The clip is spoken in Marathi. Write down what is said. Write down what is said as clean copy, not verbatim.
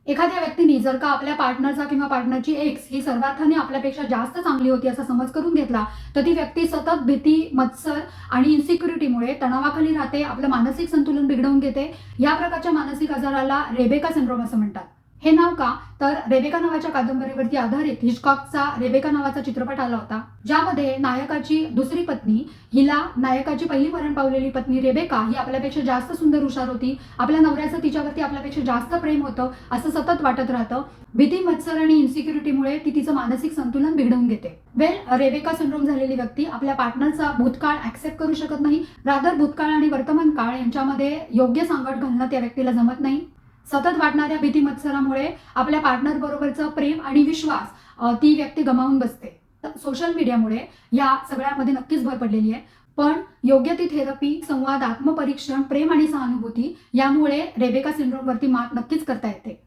एखाद्या व्यक्तीने जर का आपल्या पार्टनरचा किंवा पार्टनरची एक्स ही सर्वार्थाने आपल्यापेक्षा जास्त चांगली होती असा समज करून घेतला, तर ती व्यक्ती सतत भीती, मत्सर आणि इन्सिक्युरिटीमुळे तणावाखाली राहते, आपलं मानसिक संतुलन बिघडवून घेते. या प्रकारच्या मानसिक आजाराला रेबेका सिंड्रोम असं म्हणतात. हे नाव का? तर रेबेका नावाच्या कादंबरीवरती आधारित हिचकॉकचा रेबेका नावाचा चित्रपट आला होता, ज्यामध्ये नायकाची दुसरी पत्नी हिला नायकाची पहिली मरण पावलेली पत्नी रेबेका ही आपल्यापेक्षा जास्त सुंदर, हुशार होती. आपल्या नवऱ्याचं तिच्यावरती आपल्यापेक्षा जास्त प्रेम होतं असं सतत वाटत राहतं. भीती, मत्सर आणि इन्सिक्युरिटीमुळे ती तिचं मानसिक संतुलन बिघडवून घेते. रेबेका सिंड्रोम झालेली व्यक्ती आपल्या पार्टनरचा भूतकाळ ऍक्सेप्ट करू शकत नाही. रादर भूतकाळ आणि वर्तमान काळ यांच्यामध्ये योग्य सांगड घालणं त्या व्यक्तीला जमत नाही. सतत वाटणाऱ्या भीती, मत्सरामुळे आपल्या पार्टनर बरोबरचं प्रेम आणि विश्वास ती व्यक्ती गमावून बसते. सोशल मीडियामुळे या सगळ्यामध्ये नक्कीच भर पडलेली आहे. पण योग्य ती थेरपी, संवाद, आत्मपरीक्षण, प्रेम आणि सहानुभूती यामुळे रेबेका सिंड्रोमवरती मात नक्कीच करता येते.